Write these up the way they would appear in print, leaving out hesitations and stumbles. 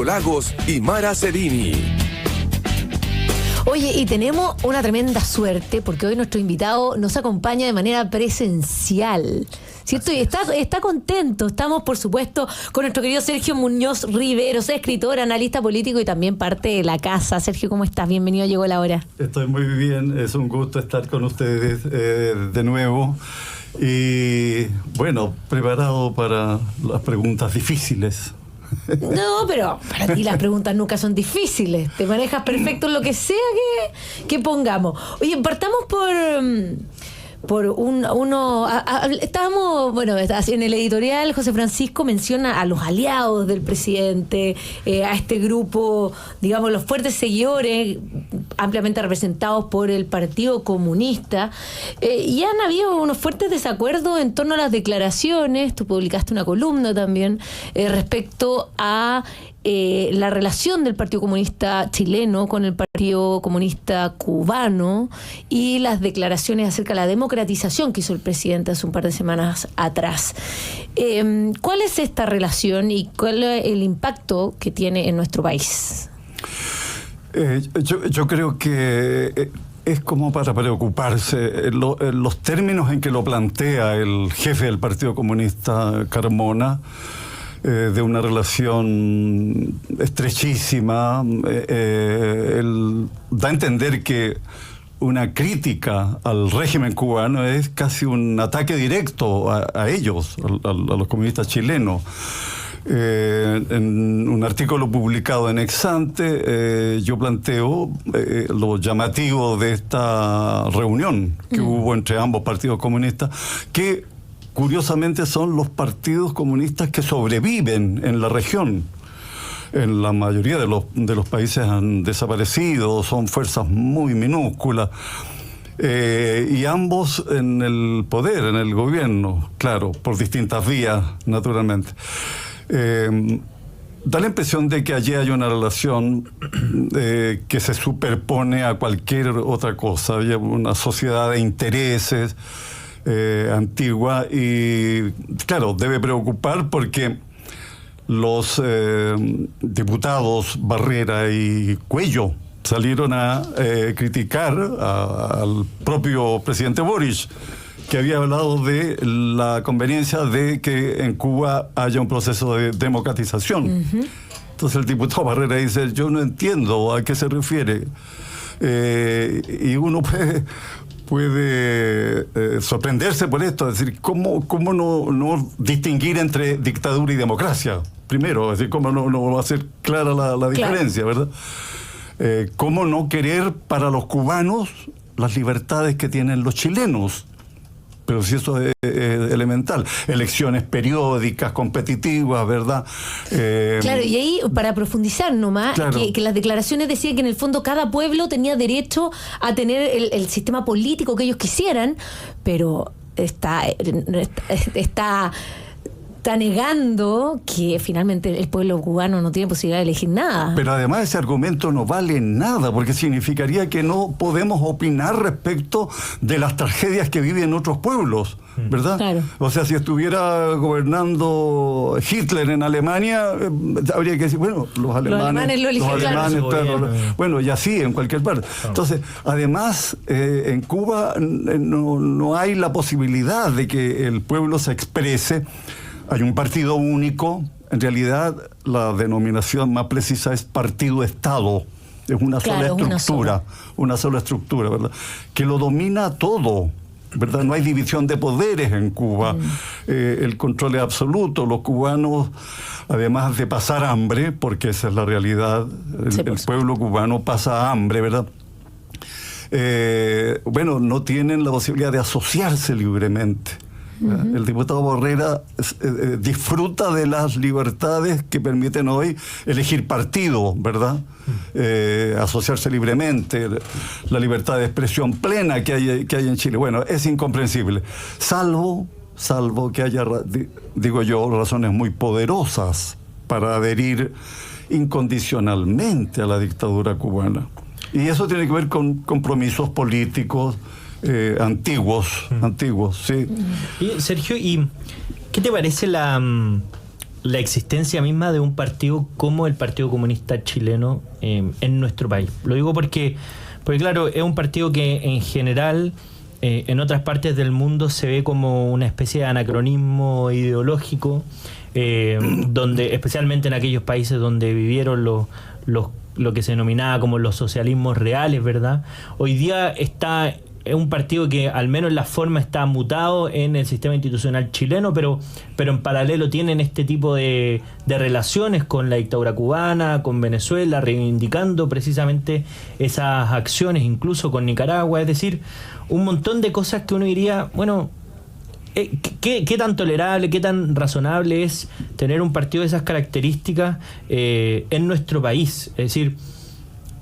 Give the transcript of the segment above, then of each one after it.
Lagos y Mara Cedini. Oye, y tenemos una tremenda suerte porque hoy nuestro invitado nos acompaña de manera presencial, ¿cierto? Y está contento. Estamos, por supuesto, con nuestro querido Sergio Muñoz Riveros, escritor, analista político y también parte de la casa. Sergio, ¿cómo estás? Bienvenido, llegó la hora. Estoy muy bien, es un gusto estar con ustedes de nuevo. Y bueno, preparado para las preguntas difíciles. No, pero para ti las preguntas nunca son difíciles. Te manejas perfecto en lo que sea que pongamos. Oye, partamos por estábamos, bueno, en el editorial José Francisco menciona a los aliados del presidente, a este grupo, digamos, los fuertes seguidores, ampliamente representados por el Partido Comunista, y han habido unos fuertes desacuerdos en torno a las declaraciones. Tú publicaste una columna también respecto a la relación del Partido Comunista chileno con el Partido Comunista cubano y las declaraciones acerca de la democratización que hizo el presidente hace un par de semanas atrás. ¿Cuál es esta relación y cuál es el impacto que tiene en nuestro país? Yo creo que es como para preocuparse. Los términos en que lo plantea el jefe del Partido Comunista, Carmona, de una relación estrechísima, él da a entender que una crítica al régimen cubano es casi un ataque directo a ellos, a los comunistas chilenos. En un artículo publicado en Exante, yo planteo lo llamativo de esta reunión que hubo entre ambos partidos comunistas, que curiosamente son los partidos comunistas que sobreviven en la región. En la mayoría de los países han desaparecido, son fuerzas muy minúsculas. Y ambos en el poder, en el gobierno, claro, por distintas vías, naturalmente. Da la impresión de que allí hay una relación que se superpone a cualquier otra cosa. Hay una sociedad de intereses antigua y, claro, debe preocupar porque los diputados Barrera y Cuello salieron a criticar al propio presidente Boric, que había hablado de la conveniencia de que en Cuba haya un proceso de democratización. Uh-huh. Entonces el diputado Barrera dice, yo no entiendo a qué se refiere. Y uno puede sorprenderse por esto, es decir, ¿cómo no distinguir entre dictadura y democracia? Primero, es decir, ¿cómo no va a ser clara la diferencia, claro, ¿verdad? ¿Cómo no querer para los cubanos las libertades que tienen los chilenos? Pero si eso es elemental. Elecciones periódicas, competitivas, ¿verdad? Claro, y ahí, para profundizar nomás, claro, que las declaraciones decían que en el fondo cada pueblo tenía derecho a tener el sistema político que ellos quisieran, pero está negando que finalmente el pueblo cubano no tiene posibilidad de elegir nada. Pero además ese argumento no vale nada, porque significaría que no podemos opinar respecto de las tragedias que viven otros pueblos, ¿verdad? Claro. O sea, si estuviera gobernando Hitler en Alemania, habría que decir, bueno, los alemanes lo eligieron, claro. Bueno, y así en cualquier parte. Claro. Entonces, además, en Cuba no hay la posibilidad de que el pueblo se exprese. Hay un partido único, en realidad la denominación más precisa es partido-estado, es una sola estructura, una sola estructura, ¿verdad? Que lo domina todo, ¿verdad? No hay división de poderes en Cuba, el control es absoluto, los cubanos, además de pasar hambre, porque esa es la realidad, el pueblo cubano pasa hambre, ¿verdad? Bueno, no tienen la posibilidad de asociarse libremente. Uh-huh. El diputado Barrera disfruta de las libertades que permiten hoy elegir partido, ¿verdad? Asociarse libremente, la libertad de expresión plena que hay en Chile. Bueno, es incomprensible, salvo que haya, digo yo, razones muy poderosas para adherir incondicionalmente a la dictadura cubana. Y eso tiene que ver con compromisos políticos antiguos, sí. Y Sergio, ¿y qué te parece la existencia misma de un partido como el Partido Comunista Chileno en nuestro país. Lo digo porque claro, es un partido que en general en otras partes del mundo se ve como una especie de anacronismo ideológico, donde especialmente en aquellos países donde vivieron lo que se denominaba como los socialismos reales, ¿verdad? Hoy día es un partido que al menos en la forma está mutado en el sistema institucional chileno, pero en paralelo tienen este tipo de relaciones con la dictadura cubana, con Venezuela, reivindicando precisamente esas acciones, incluso con Nicaragua. Es decir, un montón de cosas que uno diría, bueno, ¿qué tan tolerable, qué tan razonable es tener un partido de esas características en nuestro país? Es decir,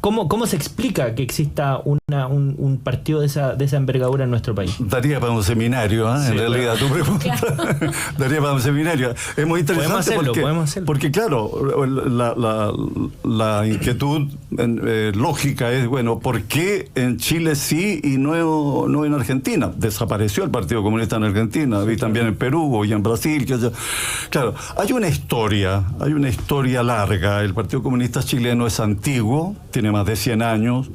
¿Cómo se explica que exista un partido de esa envergadura en nuestro país? Daría para un seminario, ¿eh? Sí, en realidad, tu pregunta. Claro. Daría para un seminario. Es muy interesante podemos hacerlo. Porque claro, la inquietud lógica es, bueno, ¿por qué en Chile sí y no en Argentina? Desapareció el Partido Comunista en Argentina, y también en Perú y en Brasil. Claro, hay una historia larga. El Partido Comunista chileno es antiguo, tiene más de 100 años,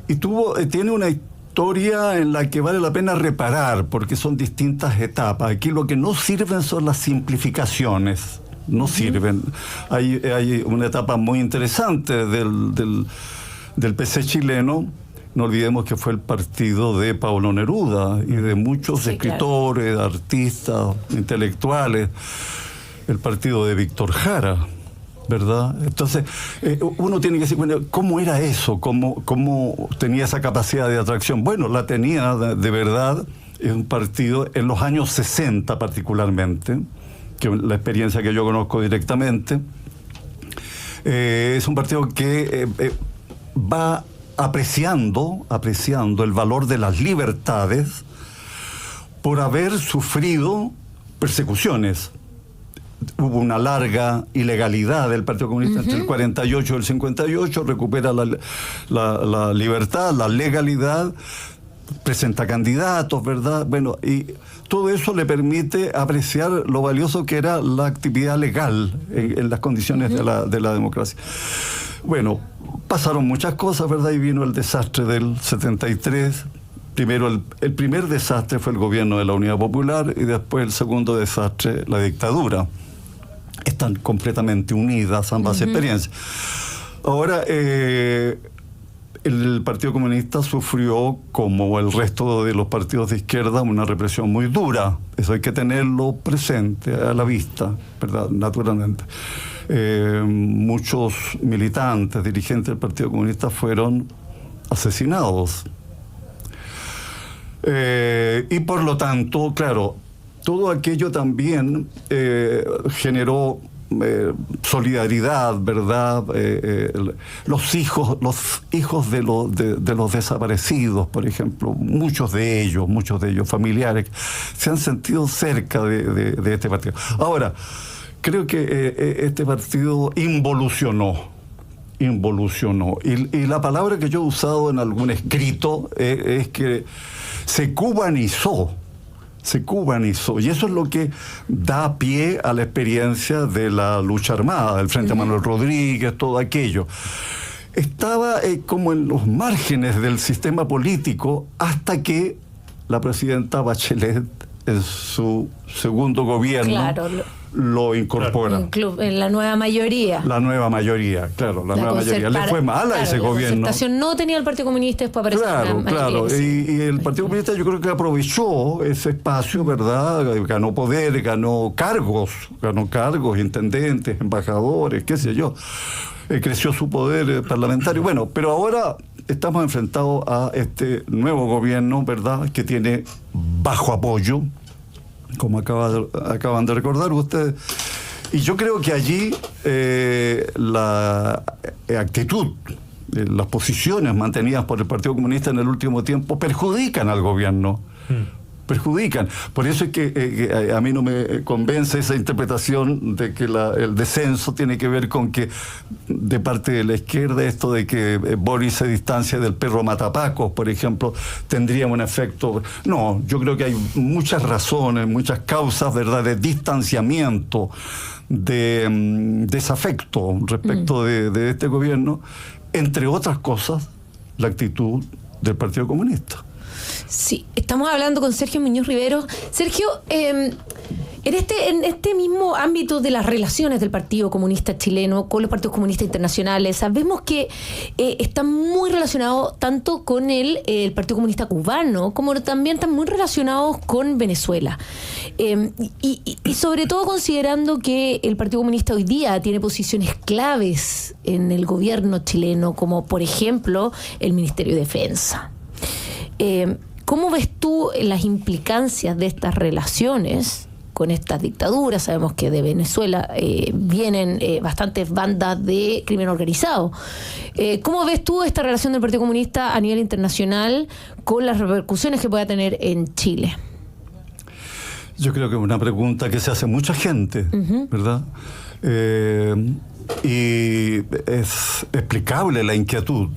y tiene una historia en la que vale la pena reparar, porque son distintas etapas. Aquí lo que no sirven son las simplificaciones, no sirven. Hay una etapa muy interesante del PC chileno. No olvidemos que fue el partido de Pablo Neruda y de muchos escritores, claro, artistas, intelectuales, el partido de Víctor Jara, ¿verdad? Entonces, uno tiene que decir, bueno, ¿cómo era eso? ¿Cómo tenía esa capacidad de atracción? Bueno, la tenía de verdad. Es un partido en los años 60 particularmente, que es la experiencia que yo conozco directamente. Es un partido que va apreciando el valor de las libertades por haber sufrido persecuciones. Hubo una larga ilegalidad del Partido Comunista entre el 48 y el 58, recupera la libertad, la legalidad, presenta candidatos, ¿verdad? Bueno, y todo eso le permite apreciar lo valioso que era la actividad legal en las condiciones de la democracia. Bueno, pasaron muchas cosas, ¿verdad? Y vino el desastre del 73. Primero, el primer desastre fue el gobierno de la Unidad Popular, y después el segundo desastre, la dictadura. Están completamente unidas ambas experiencias. Ahora, el Partido Comunista sufrió, como el resto de los partidos de izquierda, una represión muy dura. Eso hay que tenerlo presente, a la vista, ¿verdad? Naturalmente. Muchos militantes, dirigentes del Partido Comunista fueron asesinados. Y por lo tanto, claro, todo aquello también generó solidaridad, ¿verdad? Los hijos de los desaparecidos, por ejemplo, muchos de ellos familiares, se han sentido cerca de este partido. Ahora, creo que este partido involucionó. Y la palabra que yo he usado en algún escrito es que se cubanizó, y eso es lo que da pie a la experiencia de la lucha armada, del Frente Manuel Rodríguez, todo aquello. Estaba como en los márgenes del sistema político hasta que la presidenta Bachelet, en su segundo gobierno, claro, lo incorpora. En la nueva mayoría. La nueva mayoría, claro, la nueva mayoría. Le fue mal a ese gobierno. La concertación no tenía el Partido Comunista, después apareció Claro. Y el Partido Comunista yo creo que aprovechó ese espacio, ¿verdad? Ganó poder, ganó cargos, intendentes, embajadores, qué sé yo. Creció su poder parlamentario. Bueno, pero ahora estamos enfrentados a este nuevo gobierno, ¿verdad?, que tiene bajo apoyo, como acaban de recordar ustedes. Y yo creo que allí la actitud, las posiciones mantenidas por el Partido Comunista en el último tiempo perjudican al gobierno. perjudican. Por eso es que a mí no me convence esa interpretación de que el descenso tiene que ver con que de parte de la izquierda esto de que Boris se distancia del perro matapacos, por ejemplo, tendría un efecto. No, yo creo que hay muchas razones, muchas causas, ¿verdad?, de distanciamiento, de desafecto respecto de este gobierno, entre otras cosas, la actitud del Partido Comunista. Sí, estamos hablando con Sergio Muñoz Rivero. Sergio, en este mismo ámbito de las relaciones del Partido Comunista chileno con los partidos comunistas internacionales, sabemos que está muy relacionado tanto con el Partido Comunista cubano, como también están muy relacionados con Venezuela. Y sobre todo considerando que el Partido Comunista hoy día tiene posiciones claves en el gobierno chileno, como por ejemplo el Ministerio de Defensa. ¿Cómo ves tú las implicancias de estas relaciones con estas dictaduras? Sabemos que de Venezuela vienen bastantes bandas de crimen organizado. ¿Cómo ves tú esta relación del Partido Comunista a nivel internacional con las repercusiones que pueda tener en Chile? Yo creo que es una pregunta que se hace mucha gente, ¿verdad? Y es explicable la inquietud.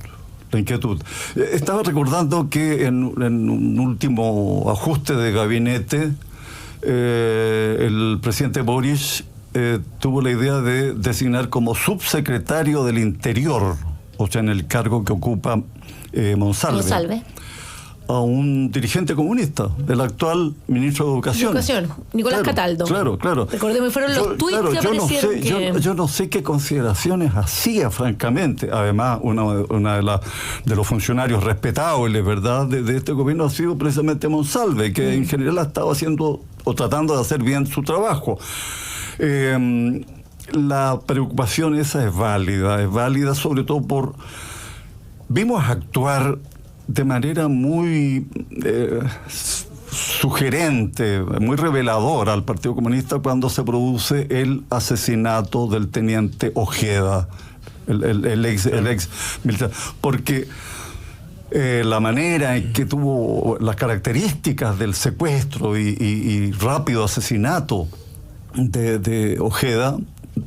Estaba recordando que en un último ajuste de gabinete, el presidente Boris tuvo la idea de designar como subsecretario del Interior, o sea, en el cargo que ocupa Monsalve, a un dirigente comunista, el actual ministro de Educación. Nicolás Cataldo. Claro. Recordemos, fueron los tuits que aparecieron. Yo no sé qué consideraciones hacía, francamente. Además, una de los funcionarios respetables, ¿verdad?, de este gobierno ha sido precisamente Monsalve, que en general ha estado haciendo o tratando de hacer bien su trabajo. La preocupación esa es válida sobre todo por... Vimos actuar de manera muy sugerente, muy reveladora al Partido Comunista cuando se produce el asesinato del teniente Ojeda, el ex militar. Porque la manera en que tuvo las características del secuestro y rápido asesinato de Ojeda,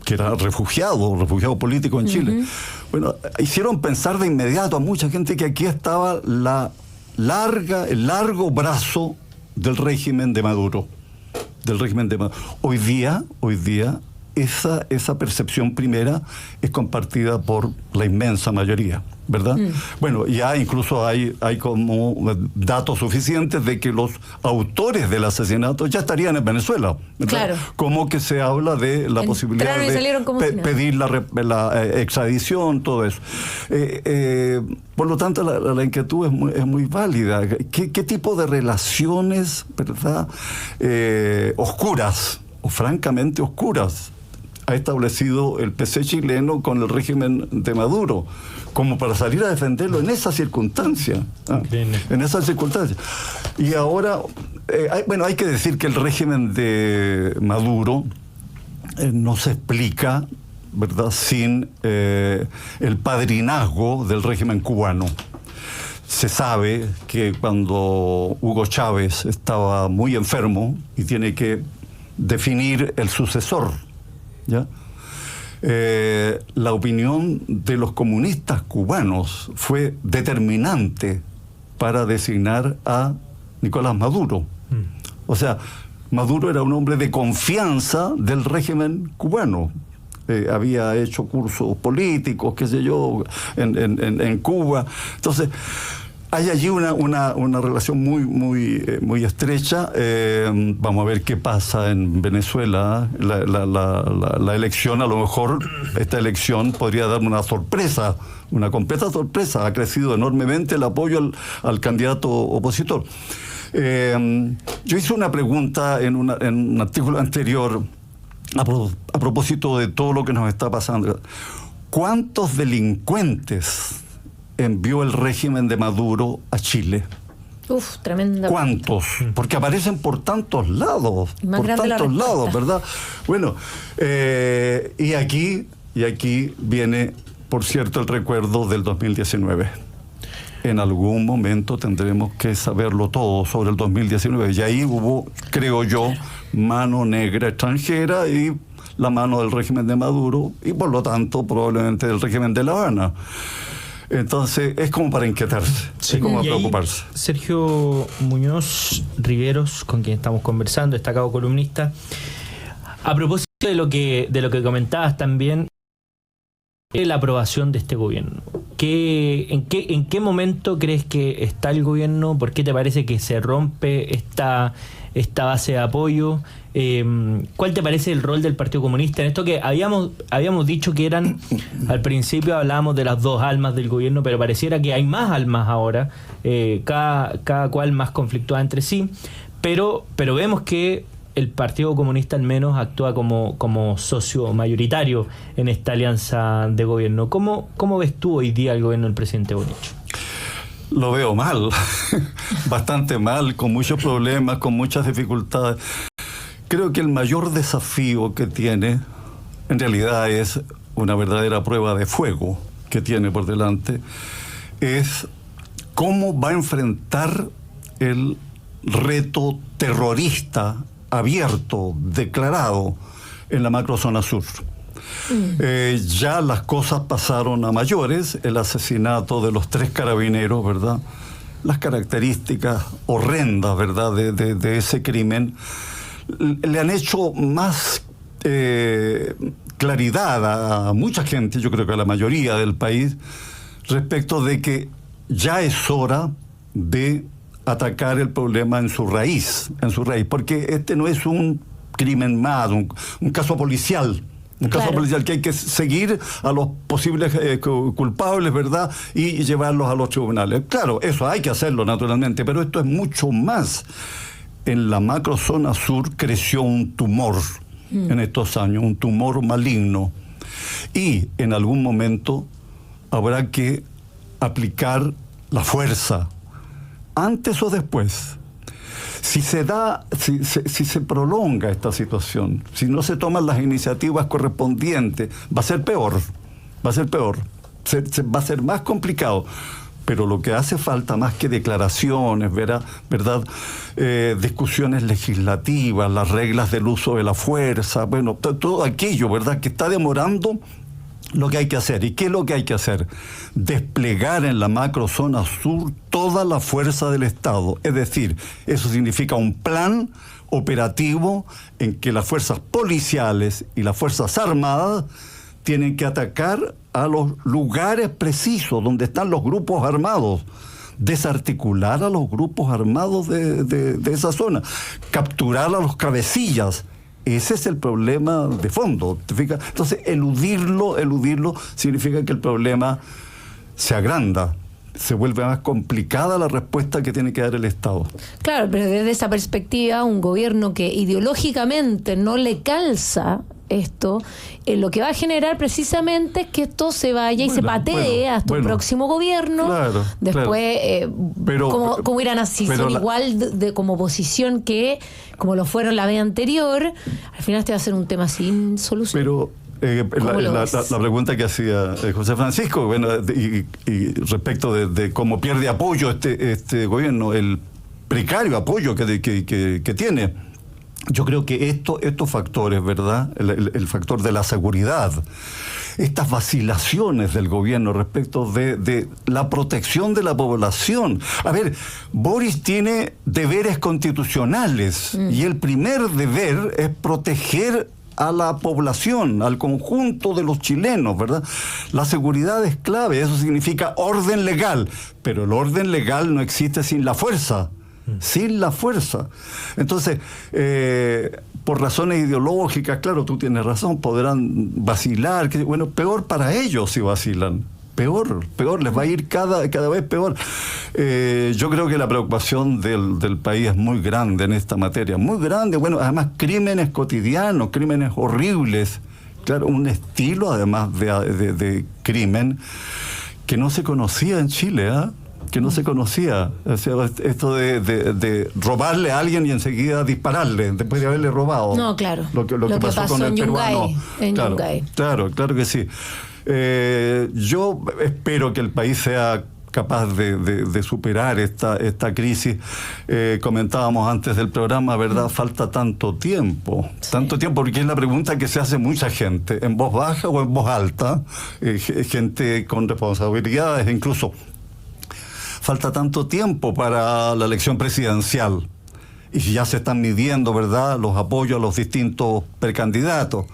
que era refugiado político en Chile. Bueno, hicieron pensar de inmediato a mucha gente que aquí estaba el largo brazo del régimen de Maduro. Hoy día esa percepción primera es compartida por la inmensa mayoría, ¿verdad? Bueno, ya incluso hay como datos suficientes de que los autores del asesinato ya estarían en Venezuela, ¿verdad? Claro. Como que se habla de la posibilidad de pedir la extradición, todo eso. Por lo tanto, la inquietud es muy válida. ¿Qué tipo de relaciones, verdad, oscuras o francamente oscuras ha establecido el PC chileno con el régimen de Maduro, como para salir a defenderlo en esa circunstancia? Y ahora, hay que decir que el régimen de Maduro no se explica, ¿verdad?, sin el padrinazgo del régimen cubano. Se sabe que cuando Hugo Chávez estaba muy enfermo y tiene que definir el sucesor, ¿ya? La opinión de los comunistas cubanos fue determinante para designar a Nicolás Maduro. O sea, Maduro era un hombre de confianza del régimen cubano. Había hecho cursos políticos, qué sé yo, en Cuba. Entonces, hay allí una relación muy estrecha. Vamos a ver qué pasa en Venezuela. La elección, a lo mejor, esta elección podría dar una sorpresa, una completa sorpresa. Ha crecido enormemente el apoyo al candidato opositor. Yo hice una pregunta en un artículo anterior a propósito de todo lo que nos está pasando. ¿Cuántos delincuentes envió el régimen de Maduro a Chile? Tremenda. ¿Cuántos? Porque aparecen por tantos lados. ¿Verdad? Bueno, y aquí viene, por cierto, el recuerdo del 2019. en algún momento tendremos que saberlo todo sobre el 2019. Y ahí hubo, creo yo, mano negra extranjera y la mano del régimen de Maduro y por lo tanto probablemente del régimen de La Habana. Entonces es como para inquietarse, sí, es como para preocuparse. Sergio Muñoz Riveros, con quien estamos conversando, destacado columnista, a propósito de lo que comentabas también, la aprobación de este gobierno. ¿En qué momento crees que está el gobierno? ¿Por qué te parece que se rompe esta base de apoyo? ¿Cuál te parece el rol del Partido Comunista en esto que habíamos dicho que eran, al principio hablábamos de las dos almas del gobierno, pero pareciera que hay más almas ahora, cada cual más conflictuada entre sí, pero vemos que el Partido Comunista al menos actúa como socio mayoritario en esta alianza de gobierno. ¿Cómo ves tú hoy día el gobierno del presidente Boric? Lo veo mal, bastante mal, con muchos problemas, con muchas dificultades. Creo que el mayor desafío que tiene, en realidad es una verdadera prueba de fuego que tiene por delante, es cómo va a enfrentar el reto terrorista abierto, declarado en la macrozona sur. Ya las cosas pasaron a mayores, el asesinato de los 3 carabineros, ¿verdad? Las características horrendas, ¿verdad?, de ese crimen le han hecho más claridad a mucha gente, yo creo que a la mayoría del país, respecto de que ya es hora de atacar el problema en su raíz, porque este no es un crimen más, un caso policial. Un caso policial que hay que seguir a los posibles culpables, ¿verdad? Y llevarlos a los tribunales. Claro, eso hay que hacerlo naturalmente, pero esto es mucho más. En la macrozona sur creció un tumor en estos años, un tumor maligno. Y en algún momento habrá que aplicar la fuerza, antes o después. Si se prolonga esta situación, si no se toman las iniciativas correspondientes, va a ser peor, va a ser más complicado. Pero lo que hace falta, más que declaraciones, ¿verdad? Discusiones legislativas, las reglas del uso de la fuerza, bueno, todo aquello, ¿verdad?, que está demorando lo que hay que hacer. ¿Y qué es lo que hay que hacer? Desplegar en la macrozona sur toda la fuerza del Estado. Es decir, eso significa un plan operativo en que las fuerzas policiales y las fuerzas armadas tienen que atacar a los lugares precisos donde están los grupos armados, desarticular a los grupos armados de esa zona, capturar a los cabecillas. Ese es el problema de fondo, ¿te fijas? Entonces, eludirlo significa que el problema se agranda, se vuelve más complicada la respuesta que tiene que dar el Estado. Claro, pero desde esa perspectiva, un gobierno que ideológicamente no le calza esto, lo que va a generar precisamente es que esto se vaya y se patee hasta un próximo gobierno. Claro, después, como irán así, son igual de como oposición que como lo fueron la vez anterior, al final este va a ser un tema sin solución. Pero la pregunta que hacía José Francisco, bueno, y respecto de cómo pierde apoyo este gobierno, el precario apoyo que tiene. Yo creo que estos factores, ¿verdad? El factor de la seguridad, estas vacilaciones del gobierno respecto de la protección de la población. A ver, Boris tiene deberes constitucionales y el primer deber es proteger a la población, al conjunto de los chilenos, ¿verdad? La seguridad es clave, eso significa orden legal, pero el orden legal no existe sin la fuerza. Sin la fuerza. Entonces, por razones ideológicas, claro, tú tienes razón, podrán vacilar, bueno, peor para ellos si vacilan. Peor, les va a ir cada vez peor. Yo creo que la preocupación del país es muy grande en esta materia, muy grande. Bueno, además, crímenes cotidianos, crímenes horribles. Claro, un estilo además de crimen que no se conocía en Chile, ¿ah? Que no se conocía, o sea, esto de robarle a alguien y enseguida dispararle después de haberle robado. No, claro. Lo que pasó con el peruano. Claro que sí. Yo espero que el país sea capaz de superar esta crisis. Comentábamos antes del programa, ¿verdad? Falta tanto tiempo, porque es la pregunta que se hace mucha gente, en voz baja o en voz alta, gente con responsabilidades, incluso. Falta tanto tiempo para la elección presidencial y ya se están midiendo, ¿verdad?, los apoyos a los distintos precandidatos.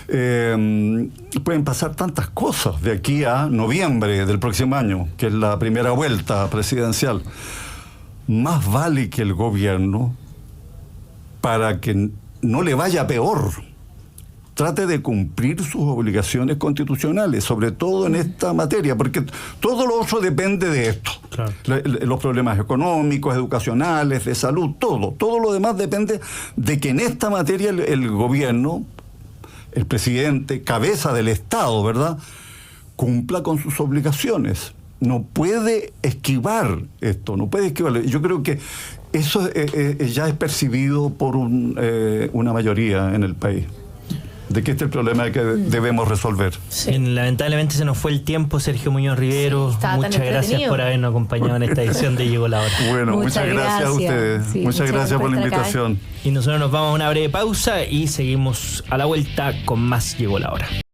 Pueden pasar tantas cosas de aquí a noviembre del próximo año, que es la primera vuelta presidencial. Más vale que el gobierno, para que no le vaya peor, trate de cumplir sus obligaciones constitucionales, sobre todo en esta materia, porque todo lo otro depende de esto. Claro. Los problemas económicos, educacionales, de salud, todo lo demás depende de que en esta materia el gobierno, el presidente, cabeza del Estado, ¿verdad?, cumpla con sus obligaciones. No puede esquivar esto, no puede esquivarlo. Yo creo que eso ya es percibido por una mayoría en el país, de que este es el problema que debemos resolver. Sí. Lamentablemente se nos fue el tiempo, Sergio Muñoz Rivero. Sí, muchas gracias por habernos acompañado en esta edición de Llegó la Hora. Bueno, muchas gracias a ustedes. Sí, muchas gracias por la invitación. Y nosotros nos vamos a una breve pausa y seguimos a la vuelta con más Llegó la Hora.